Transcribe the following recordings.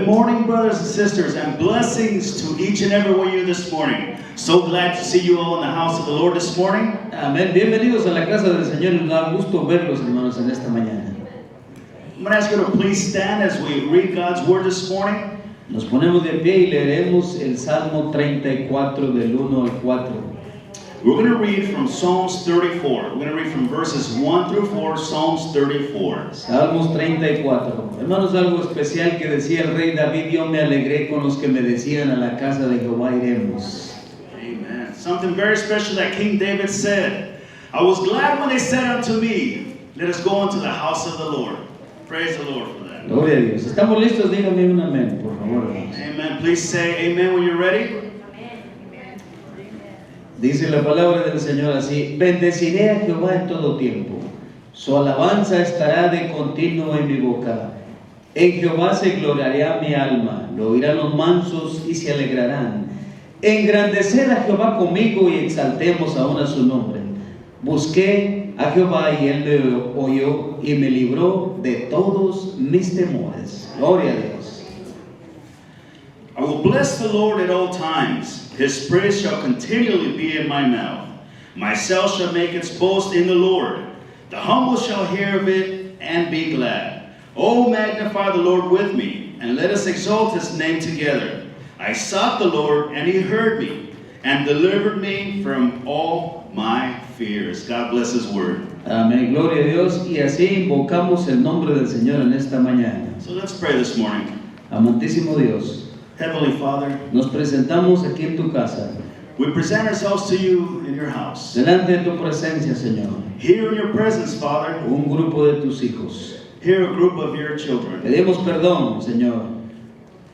morning, brothers and sisters, and blessings to each and every one of you this morning. So glad to see you all in the house of the Lord this morning. Amén. Bienvenidos a la casa del Señor y nos da gusto verlos, hermanos, en esta mañana. I'm going to ask you to please stand as we read God's word this morning. Nos ponemos de pie y leeremos el Salmo 34 del 1 al 4. We're going to read from Psalms 34. We're going to read from verses 1 through 4, Psalms 34. Salmos 34. Hermanos, algo especial que decía el rey David: yo me alegré con los que me decían, a la casa de Jehová iremos. Amen. Something very special that King David said. I was glad when they said unto me, let us go into the house of the Lord. Praise the Lord for that. Gloria a Dios. ¿Estamos listos? Díganme un amén, por favor, hermanos. Amen. Please say amen when you're ready. Dice la palabra del Señor así: bendeciré a Jehová en todo tiempo, su alabanza estará de continuo en mi boca. En Jehová se gloriará mi alma, lo oirán los mansos y se alegrarán. Engrandeced a Jehová conmigo y exaltemos aún a su nombre. Busqué a Jehová y él me oyó y me libró de todos mis temores. Gloria a Dios. I will bless the Lord at all times. His praise shall continually be in my mouth. My soul shall make its boast in the Lord. The humble shall hear of it and be glad. Oh, magnify the Lord with me, and let us exalt his name together. I sought the Lord, and he heard me, and delivered me from all my fears. God bless his word. Amén, gloria a Dios. Y así invocamos el nombre del Señor en esta mañana. So let's pray this morning. Amantísimo Dios, Heavenly Father, nos presentamos aquí en tu casa, we present ourselves to you in your house. delante de tu presencia, Señor, Here in your presence, Father, un grupo de tus hijos. here a group of your children. Pedimos perdón, Señor,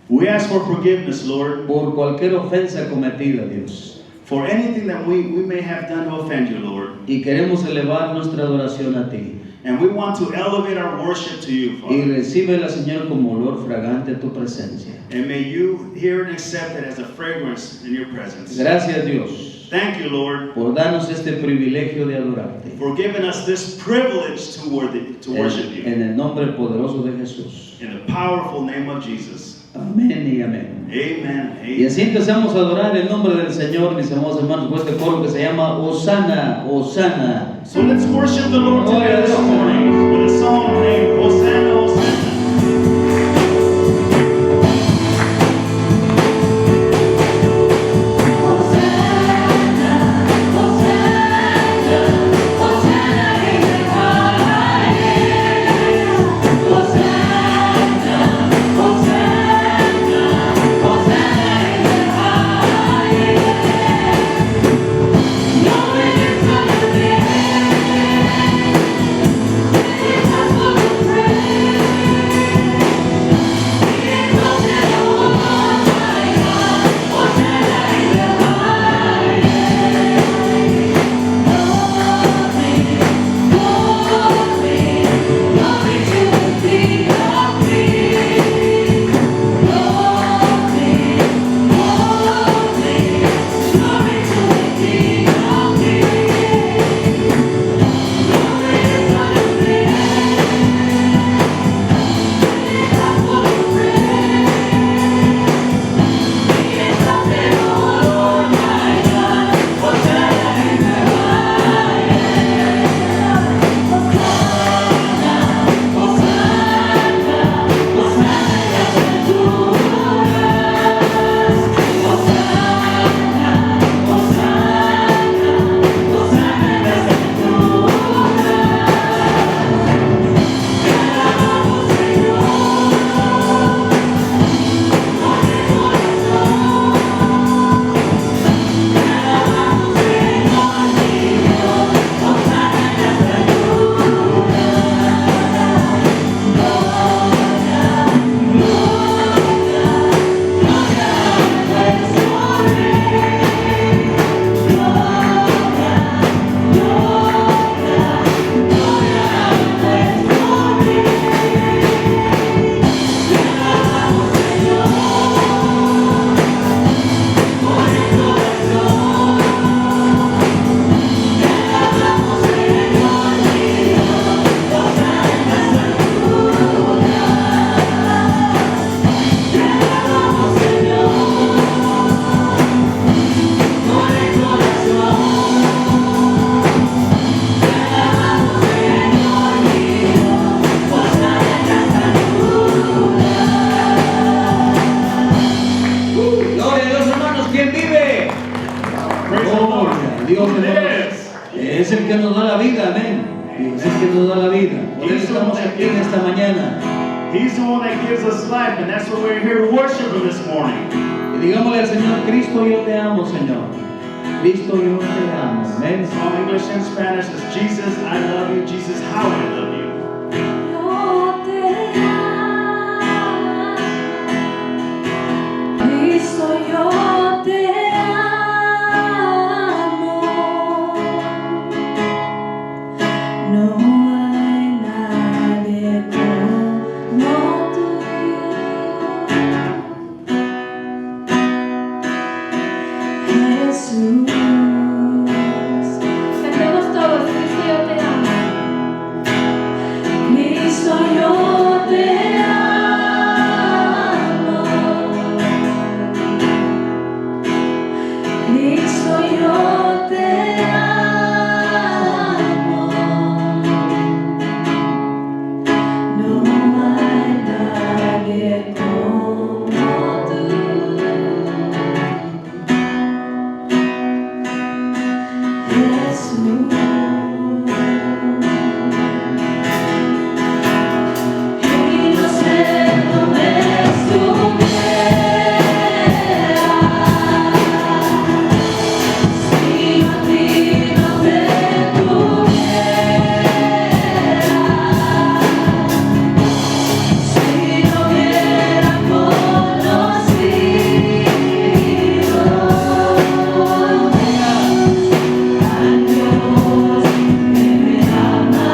We ask for forgiveness, Lord, por cualquier ofensa cometida, Dios. for anything that we may have done to offend you, Lord. Y queremos elevar nuestra adoración a ti. And we want to elevate our worship to you, Y Father. recíbela, Señor, como olor fragante a tu presencia. And may you hear and accept it as a fragrance in your presence. Gracias, Dios, Thank you, Lord, por darnos este privilegio de adorarte. for giving us this privilege to worship you. En el nombre poderoso de Jesús. In the powerful name of Jesus. Amén y amén. Amen. Y Amen. así empezamos a adorar el nombre del Señor, mis amados hermanos, con este coro que se llama Hosanna, Hosanna. So let's worship the Lord together this morning with a song named Hosanna, Hosanna. Praise Dios who que nos- lives. es el que nos da la vida, amén. Es el que nos da la vida. Por eso estamos aquí en esta mañana. He's the one that gives us life, and that's why we're here to worship Him this morning. Y digámosle al Señor, Cristo, yo te amo, Señor. Cristo, yo te amo. Amén. Some English and Spanish says, Jesus, I love you. Jesus, how I love you. Yo te amo, Cristo, yo te amo. No hay nadie como tú. Jesús. Cantemos todos, Cristo, yo te amo. Cristo, yo te amo. Cristo, yo te amo. No hay nadie como tú. Jesús. Y no sé dónde estuviera si a ti no te tuviera, si no hubiera conocido al Dios que me ama.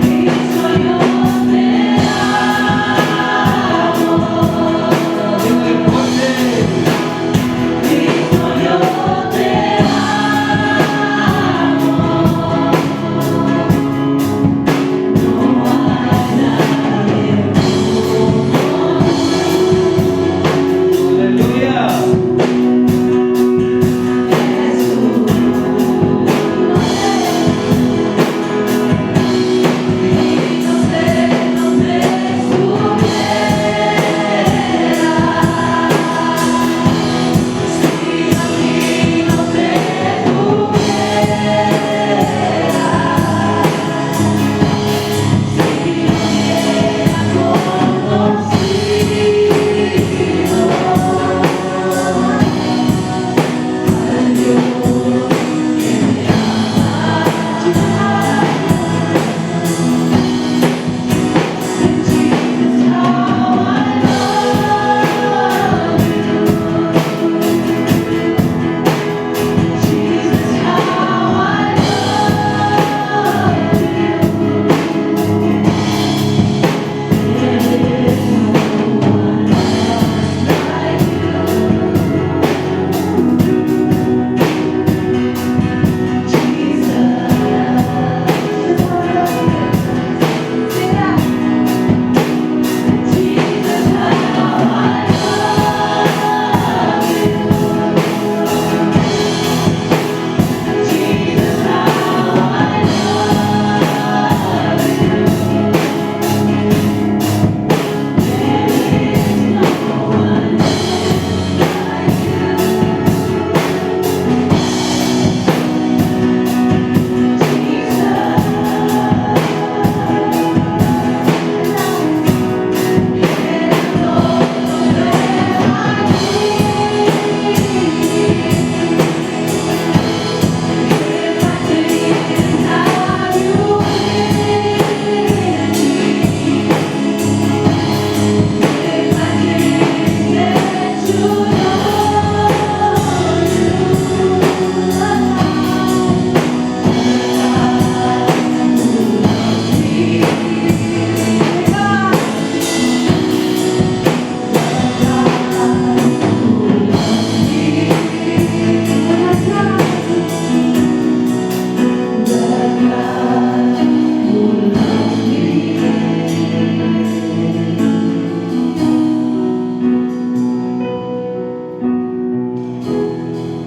Cristo, yo te amo. Dios fuerte. Cristo, yo te amo. No hay nadie Aleluya. y no sé dónde estuviera si a ti no te tuviera, si no hubiera conocido al Dios que me ama. Jesus, how I love you. Jesus, how I love you. There is no one else like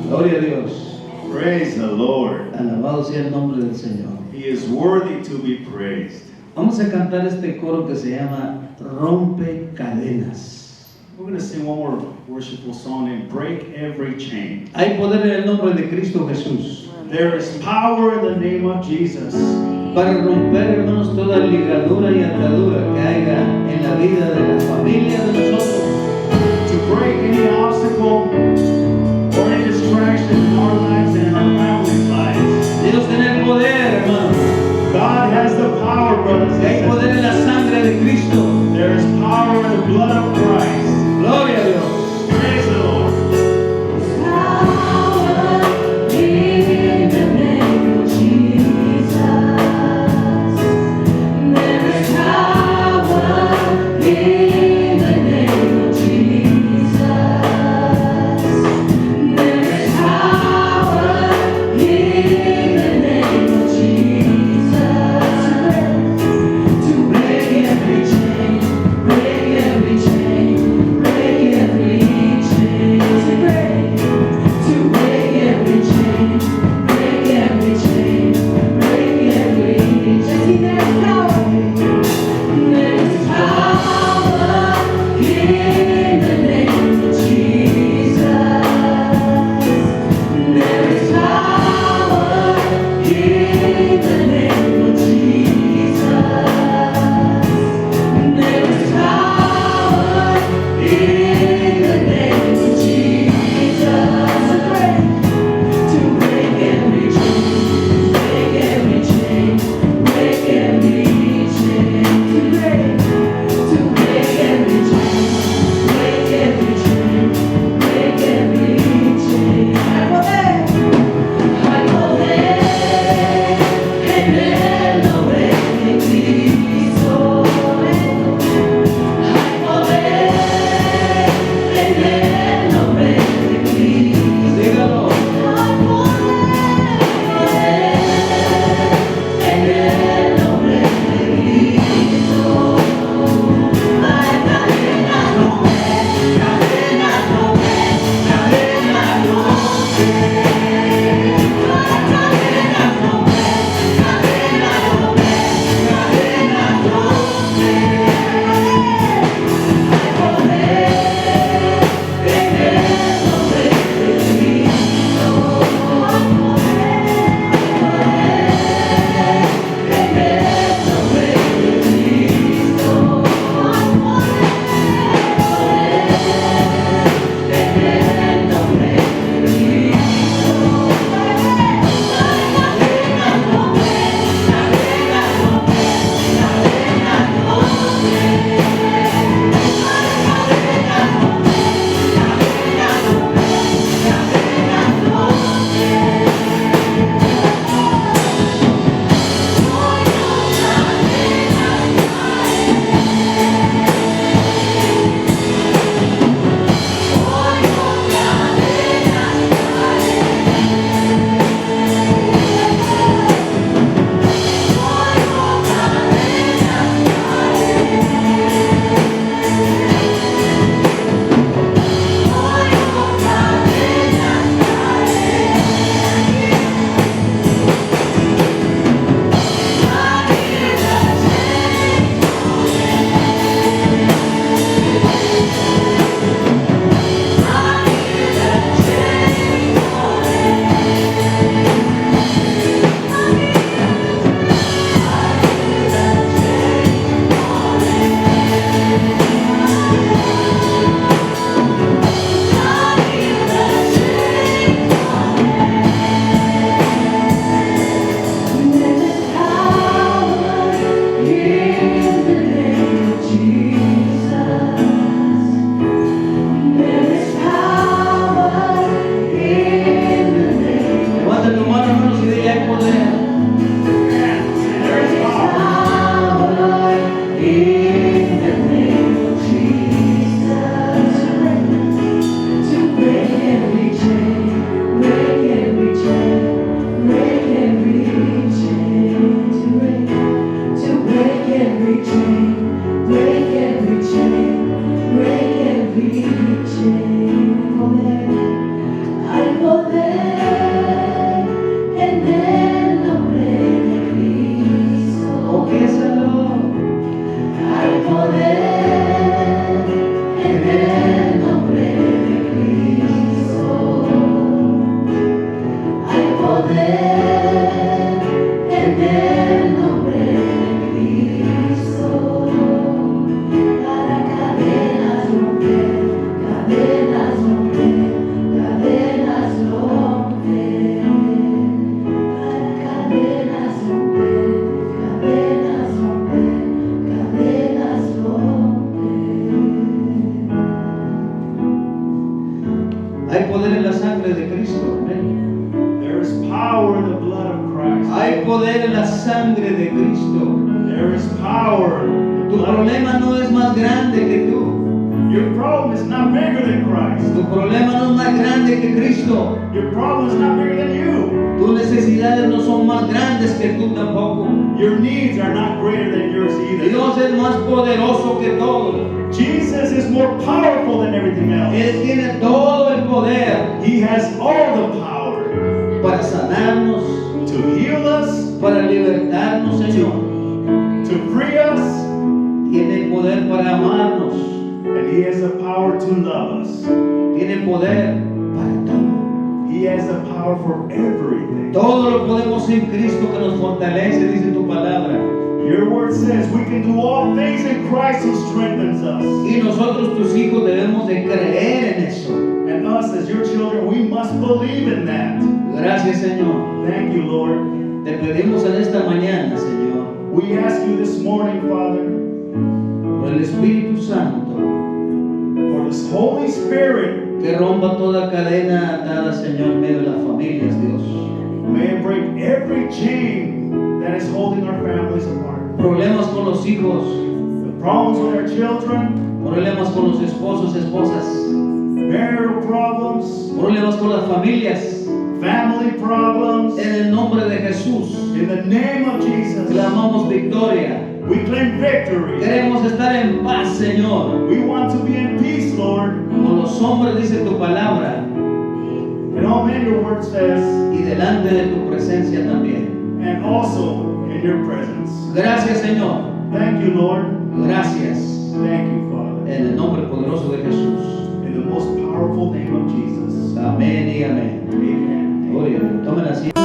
Gloria a Dios. Praise the Lord. Alabado sea el nombre del Señor. He is worthy to be praised. Vamos a cantar este coro que se llama Rompe Cadenas. We're going to sing one more worshipful song named Break Every Chain. Hay poder en el nombre de Cristo Jesús There is power in the name of Jesus para romper, hermanos, toda ligadura y atadura que haya en la vida de la familia de nosotros. to break any obstacle or any distraction in our lives and in our families' lives. Dios tiene el poder, hermanos. God has the power, brothers and Hay poder sisters. en la sangre de Cristo. There is power in the blood of Christ. Gloria a Dios. Praise the Lord. Power in the name of Jesus. There is power poder en la sangre de Cristo. There is power. in the Tu blood of problema no es más grande que tú. Your problem is not bigger than Christ. Tu problema no es más grande que Cristo. Your problem is not bigger than you. Tus necesidades no son más grandes que tú tampoco. Your needs are not greater than yours either. Dios es más poderoso que todo. Jesus is more powerful than everything else. Él tiene todo el poder He has all the power para sanarnos, to heal us, para libertarnos, Señor. to free us, Tiene el poder para amarnos. and He has the power to love us. Tiene poder para todo. He has the power for everything. Todo lo podemos en Cristo que nos fortalece, dice tu palabra. Your word says we can do all things in Christ who strengthens us. Y nosotros, tus hijos, debemos de creer en eso. And us as your children, we must believe in that. Gracias, Señor. Thank you, Lord. Te pedimos en esta mañana, Señor, We ask you this morning, Father, por el Espíritu Santo, for this Holy Spirit, que rompa toda cadena atada, Señor, en medio de las familias, Dios. may it break every chain that is holding our families apart. Problemas con los hijos, The problems with our children, problemas con los esposos, esposas, marital problems, problemas con las familias. family problems. En el nombre de Jesús, In the name of Jesus, clamamos victoria. we claim victory. Queremos estar en paz, Señor. We want to be in peace, Lord. Con los hombres, dice tu palabra, And all men, your word says, y delante de tu presencia también. and also in your presence. Gracias, Señor. Thank you, Lord. Gracias. Thank you, Father. En el nombre poderoso de Jesús. In the most powerful name of Jesus. Amén y amén. Amen. Gloria a Dios. Tomen asiento.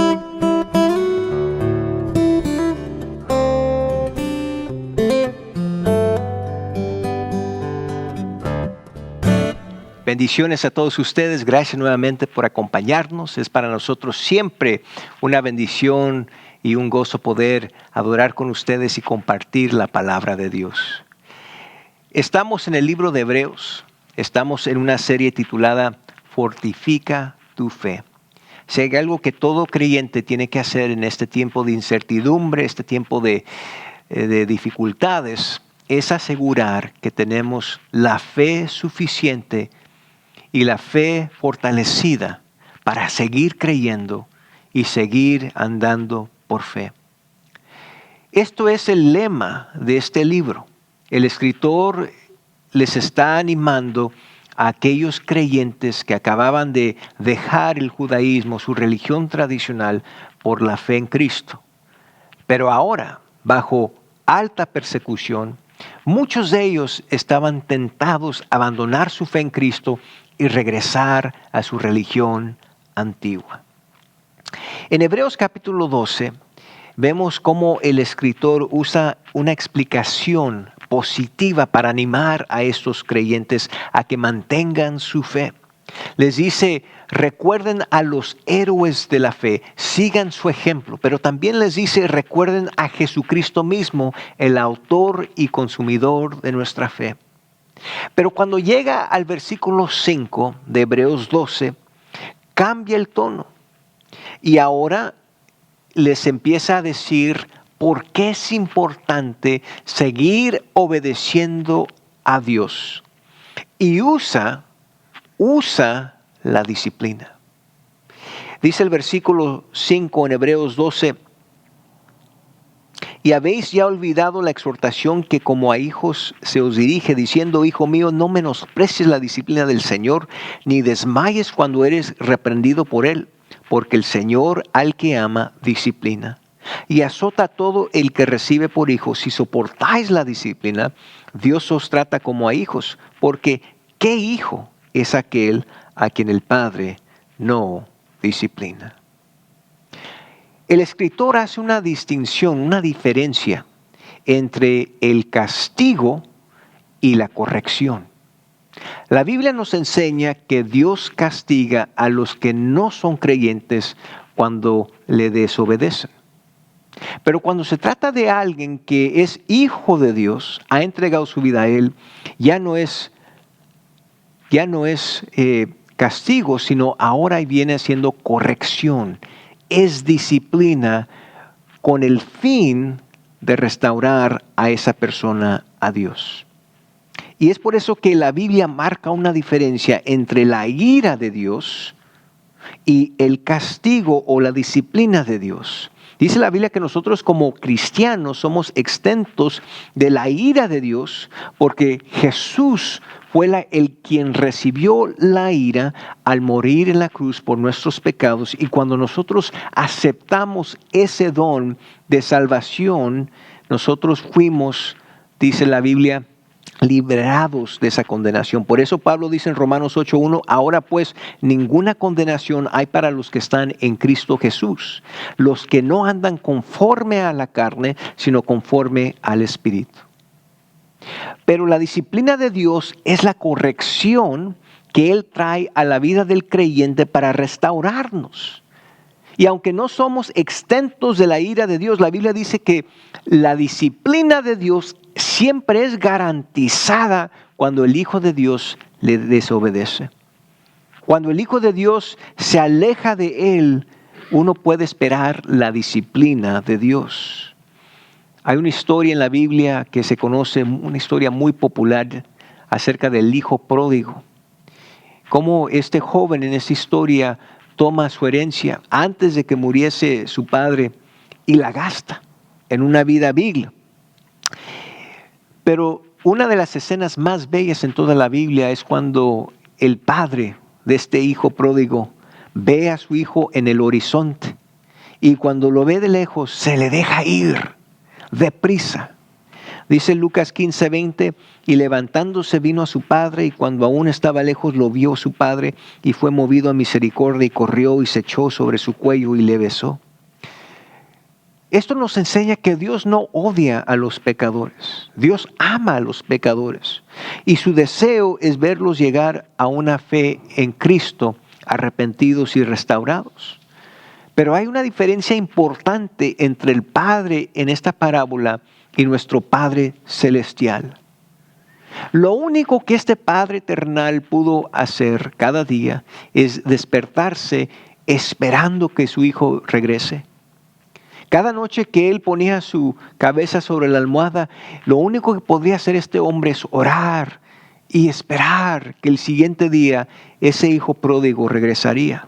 Bendiciones a todos ustedes. Gracias nuevamente por acompañarnos. Es para nosotros siempre una bendición y un gozo poder adorar con ustedes y compartir la palabra de Dios. Estamos en el libro de Hebreos. Estamos en una serie titulada Fortifica tu fe. Si hay algo que todo creyente tiene que hacer en este tiempo de incertidumbre, este tiempo de dificultades, es asegurar que tenemos la fe suficiente y la fe fortalecida para seguir creyendo y seguir andando por fe. Esto es el lema de este libro. El escritor les está animando a aquellos creyentes que acababan de dejar el judaísmo, su religión tradicional, por la fe en Cristo. Pero ahora, bajo alta persecución, muchos de ellos estaban tentados a abandonar su fe en Cristo y regresar a su religión antigua. En Hebreos capítulo 12 vemos cómo el escritor usa una explicación positiva para animar a estos creyentes a que mantengan su fe. Les dice, recuerden a los héroes de la fe, sigan su ejemplo, pero también les dice, recuerden a Jesucristo mismo, el autor y consumidor de nuestra fe. Pero cuando llega al versículo 5 de Hebreos 12, cambia el tono y ahora les empieza a decir por qué es importante seguir obedeciendo a Dios. Y usa la disciplina. Dice el versículo 5 en Hebreos 12, y habéis ya olvidado la exhortación que como a hijos se os dirige, diciendo, hijo mío, no menosprecies la disciplina del Señor, ni desmayes cuando eres reprendido por Él, porque el Señor al que ama disciplina. Y azota a todo el que recibe por hijo. Si soportáis la disciplina, Dios os trata como a hijos, porque ¿qué hijo es aquel a quien el Padre no disciplina? El escritor hace una distinción, una diferencia entre el castigo y la corrección. La Biblia nos enseña que Dios castiga a los que no son creyentes cuando le desobedecen. Pero cuando se trata de alguien que es hijo de Dios, ha entregado su vida a Él, ya no es castigo, sino ahora viene siendo corrección. Es disciplina con el fin de restaurar a esa persona a Dios. Y es por eso que la Biblia marca una diferencia entre la ira de Dios y el castigo o la disciplina de Dios. Dice la Biblia que nosotros como cristianos somos exentos de la ira de Dios porque Jesús fue el quien recibió la ira al morir en la cruz por nuestros pecados. Y cuando nosotros aceptamos ese don de salvación, nosotros fuimos, dice la Biblia, liberados de esa condenación. Por eso Pablo dice en Romanos 8:1, ahora pues ninguna condenación hay para los que están en Cristo Jesús, los que no andan conforme a la carne, sino conforme al Espíritu. Pero la disciplina de Dios es la corrección que Él trae a la vida del creyente para restaurarnos. Y aunque no somos exentos de la ira de Dios, la Biblia dice que la disciplina de Dios siempre es garantizada cuando el Hijo de Dios le desobedece. Cuando el Hijo de Dios se aleja de Él, uno puede esperar la disciplina de Dios. Hay una historia en la Biblia que se conoce, una historia muy popular acerca del hijo pródigo. Cómo este joven en esta historia toma su herencia antes de que muriese su padre y la gasta en una vida vil. Pero una de las escenas más bellas en toda la Biblia es cuando el padre de este hijo pródigo ve a su hijo en el horizonte y cuando lo ve de lejos se le deja ir deprisa. Dice Lucas 15:20, y levantándose vino a su padre, y cuando aún estaba lejos lo vio su padre, y fue movido a misericordia, y corrió y se echó sobre su cuello y le besó. Esto nos enseña que Dios no odia a los pecadores. Dios ama a los pecadores. Y su deseo es verlos llegar a una fe en Cristo, arrepentidos y restaurados. Pero hay una diferencia importante entre el Padre en esta parábola y nuestro Padre celestial. Lo único que este Padre eternal pudo hacer cada día es despertarse esperando que su Hijo regrese. Cada noche que Él ponía su cabeza sobre la almohada, lo único que podría hacer este hombre es orar y esperar que el siguiente día ese Hijo pródigo regresaría.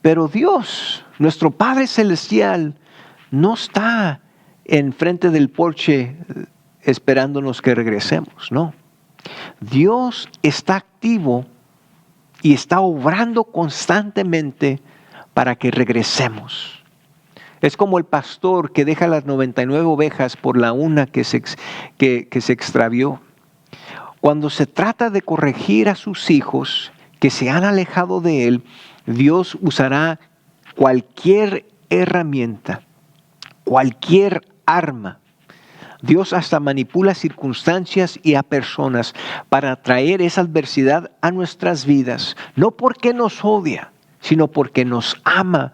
Pero Dios, nuestro Padre celestial, no está enfrente del porche esperándonos que regresemos, no. Dios está activo y está obrando constantemente para que regresemos. Es como el pastor que deja las 99 ovejas por la una que se extravió. Cuando se trata de corregir a sus hijos que se han alejado de Él, Dios usará cualquier herramienta, cualquier arma. Dios hasta manipula circunstancias y a personas para traer esa adversidad a nuestras vidas, no porque nos odia, sino porque nos ama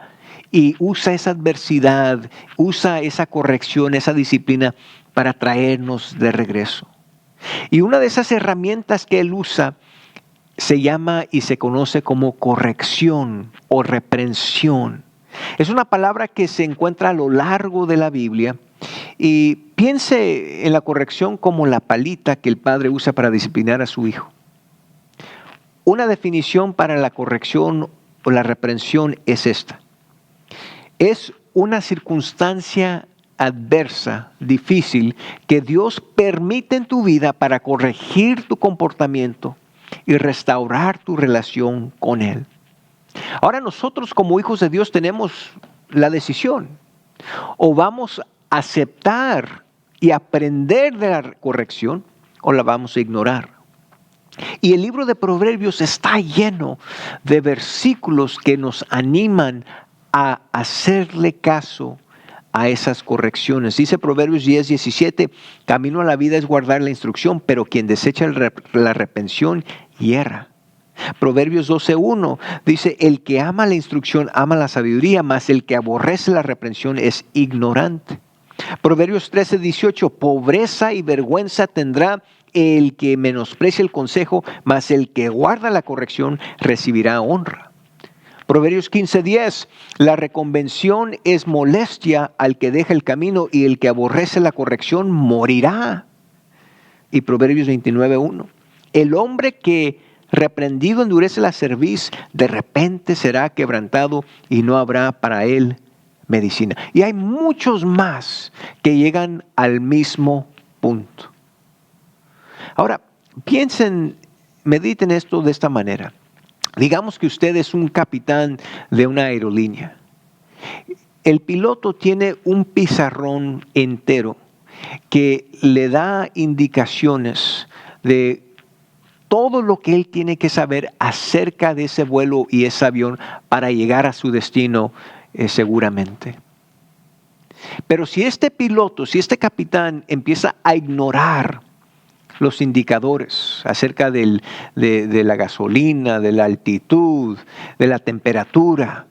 y usa esa adversidad, usa esa corrección, esa disciplina para traernos de regreso. Y una de esas herramientas que Él usa se llama y se conoce como corrección o reprensión. Es una palabra que se encuentra a lo largo de la Biblia y piense en la corrección como la palita que el padre usa para disciplinar a su hijo. Una definición para la corrección o la reprensión es esta. Es una circunstancia adversa, difícil, que Dios permite en tu vida para corregir tu comportamiento y restaurar tu relación con Él. Ahora nosotros como hijos de Dios tenemos la decisión. O vamos a aceptar y aprender de la corrección o la vamos a ignorar. Y el libro de Proverbios está lleno de versículos que nos animan a hacerle caso a esas correcciones. Dice Proverbios 10:17, camino a la vida es guardar la instrucción, pero quien desecha la reprensión hierra. Proverbios 12:1 dice, el que ama la instrucción ama la sabiduría, mas el que aborrece la reprensión es ignorante. Proverbios 13:18, pobreza y vergüenza tendrá el que menosprecia el consejo, mas el que guarda la corrección recibirá honra. Proverbios 15:10, la reconvención es molestia al que deja el camino y el que aborrece la corrección morirá. Y Proverbios 29:1, el hombre que reprendido endurece la cerviz, de repente será quebrantado y no habrá para él medicina. Y hay muchos más que llegan al mismo punto. Ahora, piensen, mediten esto de esta manera. Digamos que usted es un capitán de una aerolínea. El piloto tiene un pizarrón entero que le da indicaciones de todo lo que él tiene que saber acerca de ese vuelo y ese avión para llegar a su destino seguramente. Pero si este piloto, si este capitán empieza a ignorar los indicadores acerca de la gasolina, de la altitud, de la temperatura,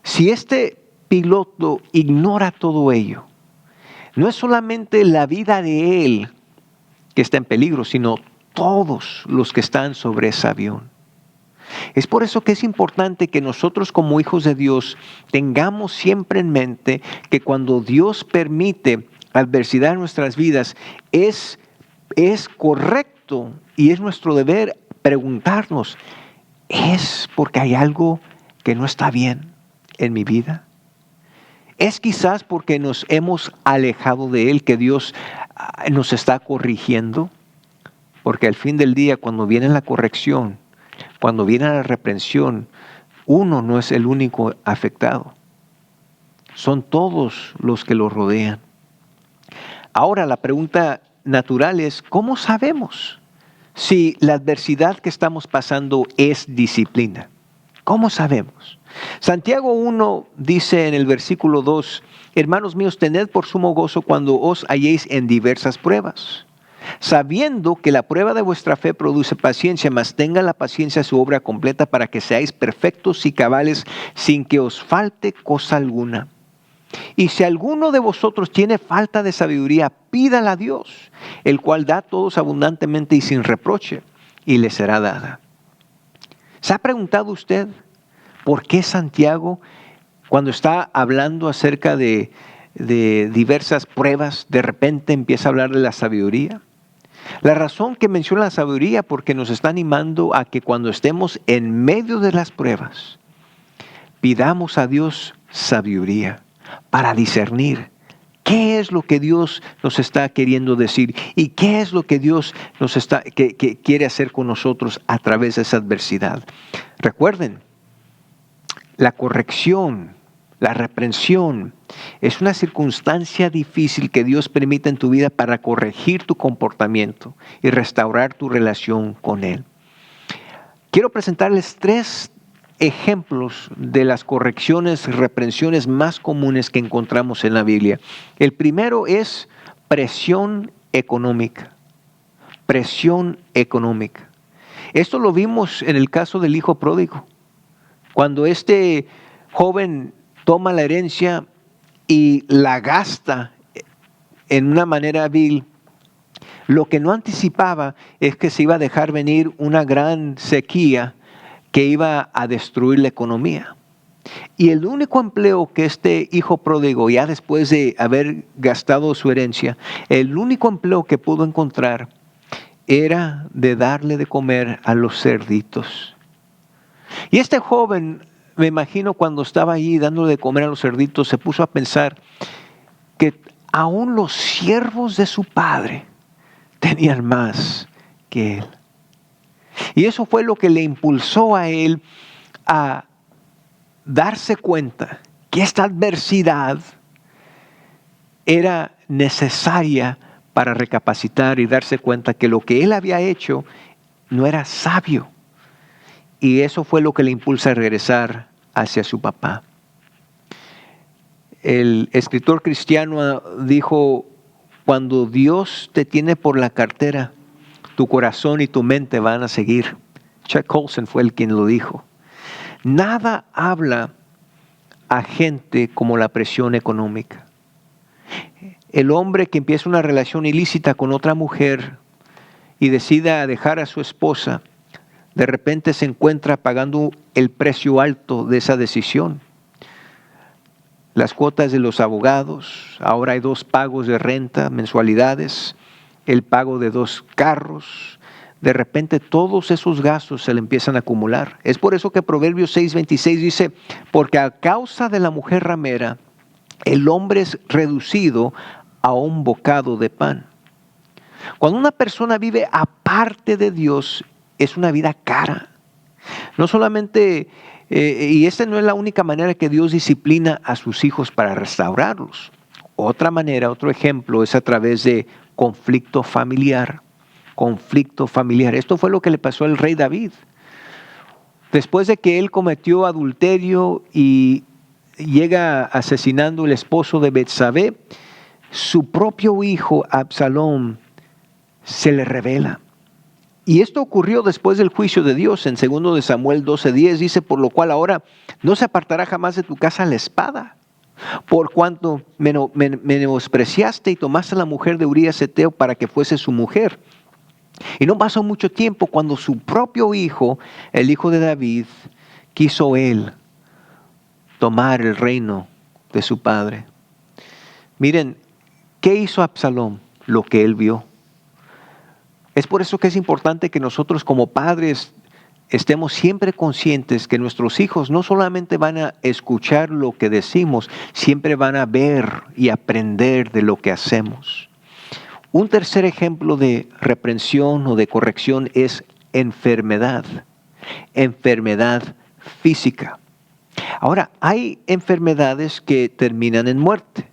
si este piloto ignora todo ello, no es solamente la vida de él que está en peligro, sino todos los que están sobre ese avión. Es por eso que es importante que nosotros como hijos de Dios tengamos siempre en mente que cuando Dios permite adversidad en nuestras vidas, es correcto y es nuestro deber preguntarnos, ¿es porque hay algo que no está bien en mi vida? ¿Es quizás porque nos hemos alejado de Él que Dios nos está corrigiendo? Porque al fin del día, cuando viene la corrección, cuando viene la reprensión, uno no es el único afectado. Son todos los que lo rodean. Ahora la pregunta natural es, ¿cómo sabemos si la adversidad que estamos pasando es disciplina? ¿Cómo sabemos? Santiago 1 dice en el versículo 2, hermanos míos, tened por sumo gozo cuando os halléis en diversas pruebas, sabiendo que la prueba de vuestra fe produce paciencia, mas tenga la paciencia su obra completa para que seáis perfectos y cabales sin que os falte cosa alguna. Y si alguno de vosotros tiene falta de sabiduría, pídala a Dios, el cual da a todos abundantemente y sin reproche, y le será dada. ¿Se ha preguntado usted por qué Santiago, cuando está hablando acerca de diversas pruebas, de repente empieza a hablar de la sabiduría? La razón que menciona la sabiduría porque nos está animando a que cuando estemos en medio de las pruebas, pidamos a Dios sabiduría para discernir qué es lo que Dios nos está queriendo decir y qué es lo que Dios que quiere hacer con nosotros a través de esa adversidad. Recuerden, la corrección, la reprensión es una circunstancia difícil que Dios permite en tu vida para corregir tu comportamiento y restaurar tu relación con Él. Quiero presentarles 3 ejemplos de las correcciones y reprensiones más comunes que encontramos en la Biblia. El primero es presión económica. Presión económica. Esto lo vimos en el caso del hijo pródigo. Cuando este joven toma la herencia y la gasta en una manera vil, lo que no anticipaba es que se iba a dejar venir una gran sequía que iba a destruir la economía. Y el único empleo que este hijo pródigo, ya después de haber gastado su herencia, el único empleo que pudo encontrar era de darle de comer a los cerditos. Y este joven, me imagino cuando estaba allí dándole de comer a los cerditos, se puso a pensar que aún los siervos de su padre tenían más que él. Y eso fue lo que le impulsó a él a darse cuenta que esta adversidad era necesaria para recapacitar y darse cuenta que lo que él había hecho no era sabio. Y eso fue lo que le impulsa a regresar hacia su papá. El escritor cristiano dijo, cuando Dios te tiene por la cartera, tu corazón y tu mente van a seguir. Chuck Colson fue el quien lo dijo. Nada habla a gente como la presión económica. El hombre que empieza una relación ilícita con otra mujer y decida dejar a su esposa, de repente se encuentra pagando el precio alto de esa decisión. Las cuotas de los abogados, ahora hay 2 pagos de renta, mensualidades, el pago de 2 carros. De repente todos esos gastos se le empiezan a acumular. Es por eso que Proverbios 6:26 dice, porque a causa de la mujer ramera, el hombre es reducido a un bocado de pan. Cuando una persona vive aparte de Dios, es una vida cara. No solamente, y esta no es la única manera que Dios disciplina a sus hijos para restaurarlos. Otra manera, otro ejemplo, es a través de conflicto familiar. Conflicto familiar. Esto fue lo que le pasó al rey David. Después de que él cometió adulterio y llega asesinando el esposo de Betsabé, su propio hijo Absalón se le revela. Y esto ocurrió después del juicio de Dios. En 2 de Samuel 12:10 dice, por lo cual ahora no se apartará jamás de tu casa la espada, por cuanto menospreciaste y tomaste a la mujer de Urías Heteo para que fuese su mujer. Y no pasó mucho tiempo cuando su propio hijo, el hijo de David, quiso él tomar el reino de su padre. Miren, ¿qué hizo Absalón? Lo que él vio. Es por eso que es importante que nosotros como padres estemos siempre conscientes que nuestros hijos no solamente van a escuchar lo que decimos, siempre van a ver y aprender de lo que hacemos. Un tercer ejemplo de reprensión o de corrección es enfermedad. Enfermedad física. Ahora, hay enfermedades que terminan en muerte.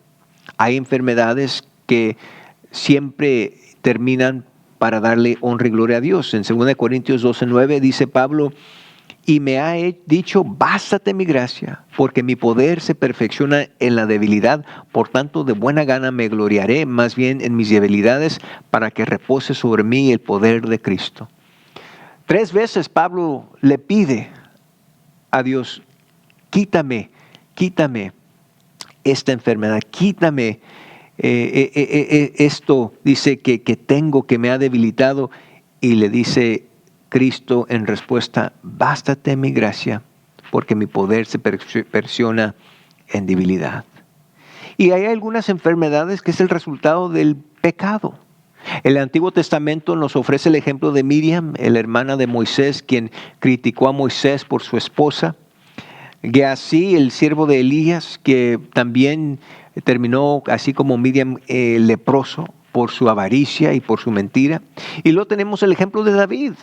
Hay enfermedades que siempre terminan para darle honra y gloria a Dios. En 2 Corintios 12:9 dice Pablo, y me ha dicho, bástate mi gracia, porque mi poder se perfecciona en la debilidad. Por tanto, de buena gana me gloriaré más bien en mis debilidades, para que repose sobre mí el poder de Cristo. 3 veces Pablo le pide a Dios, quítame esta enfermedad, quítame esto, dice que tengo, que me ha debilitado, y le dice Cristo en respuesta, bástate mi gracia, porque mi poder se perfecciona en debilidad. Y hay algunas enfermedades que es el resultado del pecado. El Antiguo Testamento nos ofrece el ejemplo de Miriam, la hermana de Moisés, quien criticó a Moisés por su esposa. Geasí, el siervo de Elías, que también terminó así como Miriam leproso por su avaricia y por su mentira. Y luego tenemos el ejemplo de David,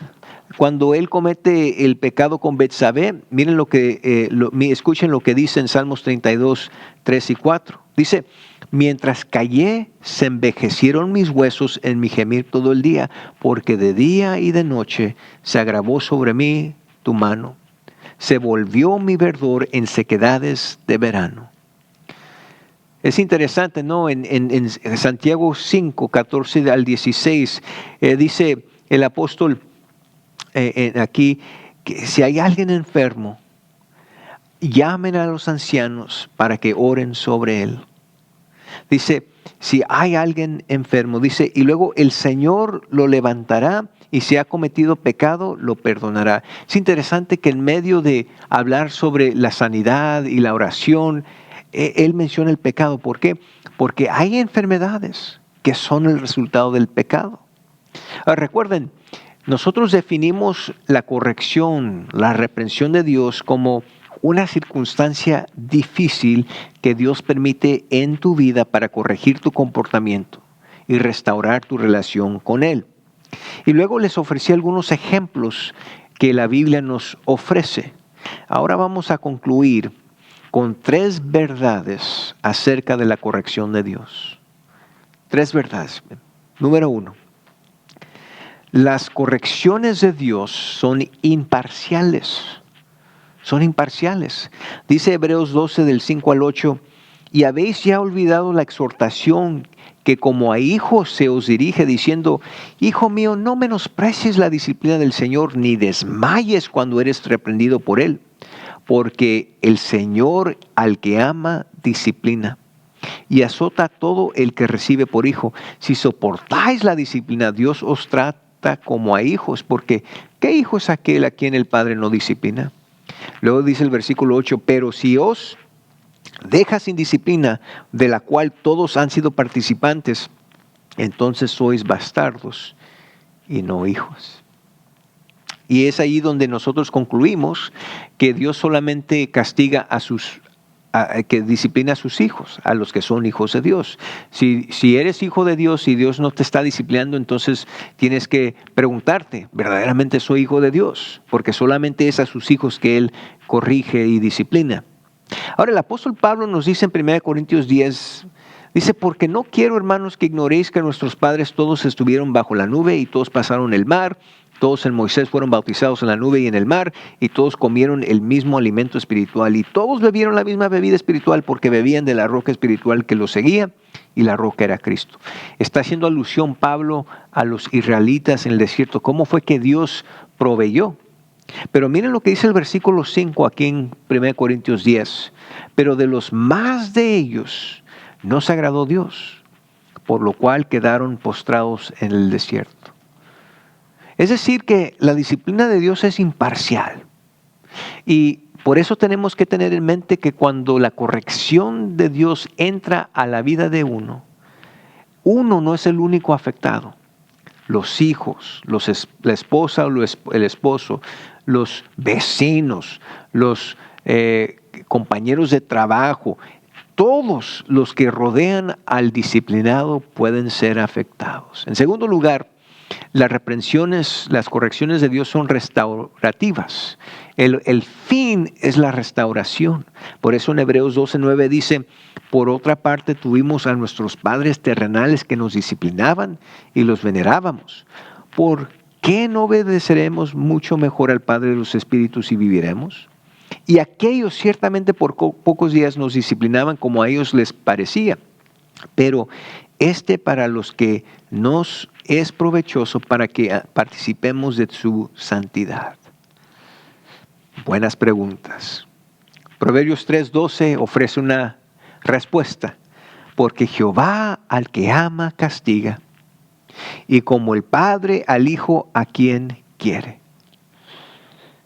cuando él comete el pecado con Betsabé. Miren escuchen lo que dice en Salmos 32, 3 y 4. Dice, mientras callé, se envejecieron mis huesos en mi gemir todo el día, porque de día y de noche se agravó sobre mí tu mano. Se volvió mi verdor en sequedades de verano. Es interesante, ¿no? En Santiago 5, 14 al 16, dice el apóstol aquí, que si hay alguien enfermo, llamen a los ancianos para que oren sobre él. Dice, si hay alguien enfermo, dice, y luego el Señor lo levantará, y si ha cometido pecado, lo perdonará. Es interesante que en medio de hablar sobre la sanidad y la oración, él menciona el pecado. ¿Por qué? Porque hay enfermedades que son el resultado del pecado. Ahora, recuerden, nosotros definimos la corrección, la reprensión de Dios como una circunstancia difícil que Dios permite en tu vida para corregir tu comportamiento y restaurar tu relación con Él. Y luego les ofrecí algunos ejemplos que la Biblia nos ofrece. Ahora vamos a concluir con 3 verdades acerca de la corrección de Dios. 3 verdades. Número 1. Las correcciones de Dios son imparciales. Son imparciales. Dice Hebreos 12 del 5 al 8, y habéis ya olvidado la exhortación que como a hijos se os dirige diciendo, hijo mío, no menosprecies la disciplina del Señor, ni desmayes cuando eres reprendido por Él, porque el Señor al que ama disciplina y azota a todo el que recibe por hijo. Si soportáis la disciplina, Dios os trata como a hijos, porque ¿qué hijo es aquel a quien el Padre no disciplina? Luego dice el versículo 8, pero si os deja sin disciplina, de la cual todos han sido participantes, entonces sois bastardos y no hijos. Y es ahí donde nosotros concluimos que Dios solamente castiga que disciplina a sus hijos, a los que son hijos de Dios. Si eres hijo de Dios y Dios no te está disciplinando, entonces tienes que preguntarte, ¿verdaderamente soy hijo de Dios? Porque solamente es a sus hijos que Él corrige y disciplina. Ahora el apóstol Pablo nos dice en 1 Corintios 10, dice, porque no quiero, hermanos, que ignoréis que nuestros padres todos estuvieron bajo la nube y todos pasaron el mar. Todos en Moisés fueron bautizados en la nube y en el mar, y todos comieron el mismo alimento espiritual, y todos bebieron la misma bebida espiritual, porque bebían de la roca espiritual que los seguía, y la roca era Cristo. Está haciendo alusión Pablo a los israelitas en el desierto, cómo fue que Dios proveyó. Pero miren lo que dice el versículo 5 aquí en 1 Corintios 10. Pero de los más de ellos no se agradó Dios, por lo cual quedaron postrados en el desierto. Es decir, que la disciplina de Dios es imparcial. Y por eso tenemos que tener en mente que cuando la corrección de Dios entra a la vida de uno no es el único afectado. Los hijos, la esposa o el esposo, los vecinos, los compañeros de trabajo, todos los que rodean al disciplinado pueden ser afectados. En segundo lugar, las reprensiones, las correcciones de Dios son restaurativas. El fin es la restauración. Por eso en Hebreos 12:9 dice, por otra parte tuvimos a nuestros padres terrenales que nos disciplinaban y los venerábamos. ¿Por qué no obedeceremos mucho mejor al Padre de los Espíritus y viviremos? Y aquellos ciertamente por pocos días nos disciplinaban como a ellos les parecía, pero para los que nos es provechoso para que participemos de su santidad. Buenas preguntas. Proverbios 3:12 ofrece una respuesta. Porque Jehová al que ama castiga, y como el Padre al Hijo a quien quiere.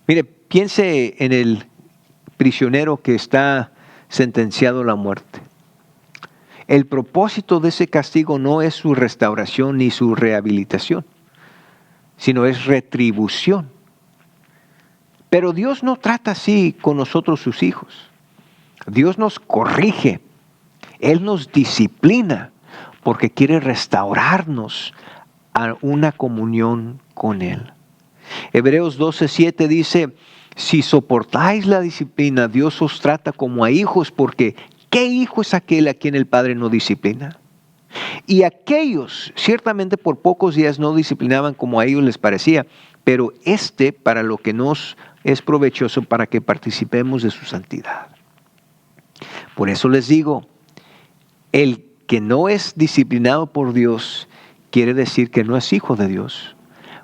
Mire, piense en el prisionero que está sentenciado a la muerte. El propósito de ese castigo no es su restauración ni su rehabilitación, sino es retribución. Pero Dios no trata así con nosotros sus hijos. Dios nos corrige, Él nos disciplina porque quiere restaurarnos a una comunión con Él. Hebreos 12:7 dice, si soportáis la disciplina, Dios os trata como a hijos, porque ¿qué hijo es aquel a quien el Padre no disciplina? Y aquellos ciertamente por pocos días no disciplinaban como a ellos les parecía, pero para lo que nos es provechoso para que participemos de su santidad. Por eso les digo, el que no es disciplinado por Dios quiere decir que no es hijo de Dios,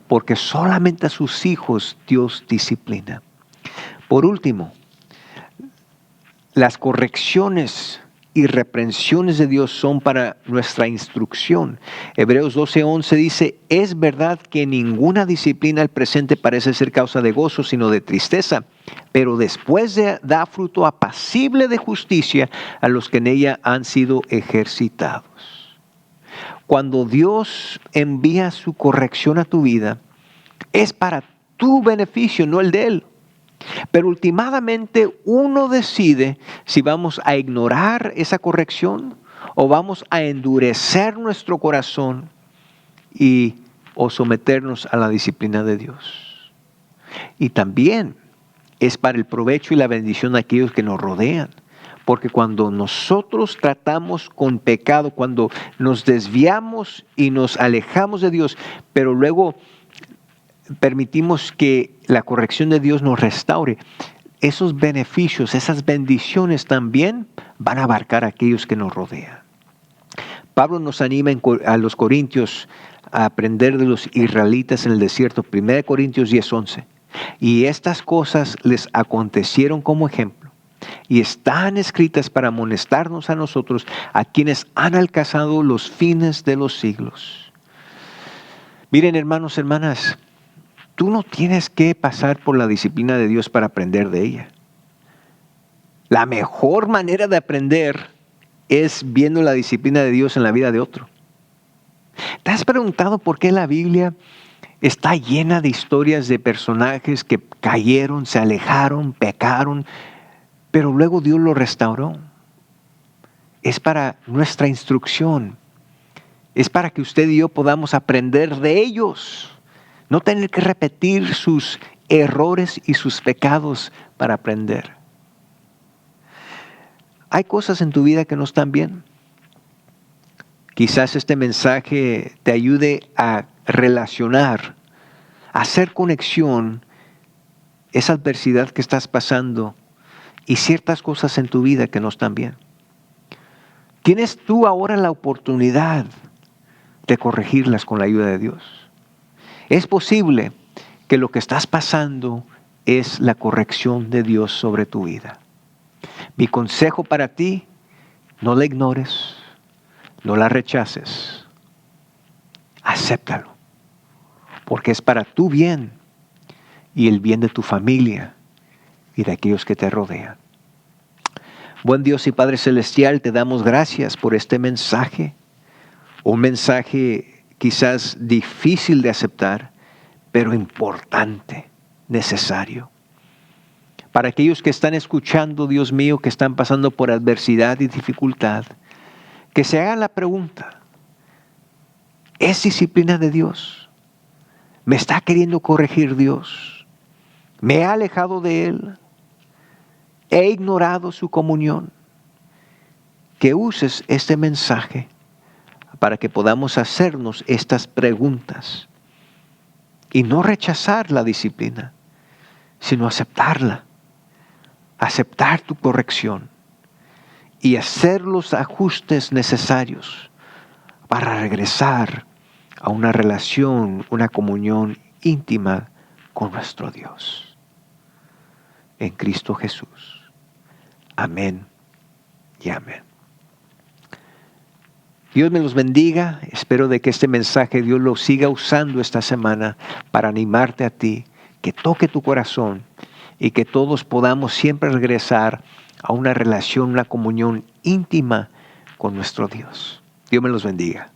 porque solamente a sus hijos Dios disciplina. Por último, las correcciones y reprensiones de Dios son para nuestra instrucción. Hebreos 12:11 dice, es verdad que ninguna disciplina al presente parece ser causa de gozo, sino de tristeza, pero después da fruto apacible de justicia a los que en ella han sido ejercitados. Cuando Dios envía su corrección a tu vida, es para tu beneficio, no el de Él. Pero últimamente uno decide si vamos a ignorar esa corrección o vamos a endurecer nuestro corazón o someternos a la disciplina de Dios. Y también es para el provecho y la bendición de aquellos que nos rodean. Porque cuando nosotros tratamos con pecado, cuando nos desviamos y nos alejamos de Dios, pero luego permitimos que la corrección de Dios nos restaure, esos beneficios, esas bendiciones también van a abarcar a aquellos que nos rodean. Pablo nos anima a los corintios a aprender de los israelitas en el desierto, 1 Corintios 10:11. Y estas cosas les acontecieron como ejemplo y están escritas para amonestarnos a nosotros, a quienes han alcanzado los fines de los siglos. Miren, hermanos, hermanas, tú no tienes que pasar por la disciplina de Dios para aprender de ella. La mejor manera de aprender es viendo la disciplina de Dios en la vida de otro. ¿Te has preguntado por qué la Biblia está llena de historias de personajes que cayeron, se alejaron, pecaron, pero luego Dios los restauró? Es para nuestra instrucción. Es para que usted y yo podamos aprender de ellos. No tener que repetir sus errores y sus pecados para aprender. Hay cosas en tu vida que no están bien. Quizás este mensaje te ayude a relacionar, a hacer conexión esa adversidad que estás pasando y ciertas cosas en tu vida que no están bien. Tienes tú ahora la oportunidad de corregirlas con la ayuda de Dios. Es posible que lo que estás pasando es la corrección de Dios sobre tu vida. Mi consejo para ti, no la ignores, no la rechaces, acéptalo, porque es para tu bien y el bien de tu familia y de aquellos que te rodean. Buen Dios y Padre Celestial, te damos gracias por este mensaje, un mensaje quizás difícil de aceptar, pero importante, necesario. Para aquellos que están escuchando, Dios mío, que están pasando por adversidad y dificultad, que se hagan la pregunta, ¿es disciplina de Dios? ¿Me está queriendo corregir Dios? ¿Me he alejado de Él? ¿He ignorado su comunión? Que uses este mensaje para que podamos hacernos estas preguntas y no rechazar la disciplina, sino aceptarla. Aceptar tu corrección y hacer los ajustes necesarios para regresar a una relación, una comunión íntima con nuestro Dios. En Cristo Jesús. Amén y amén. Dios me los bendiga. Espero de que este mensaje Dios lo siga usando esta semana para animarte a ti, que toque tu corazón y que todos podamos siempre regresar a una relación, una comunión íntima con nuestro Dios. Dios me los bendiga.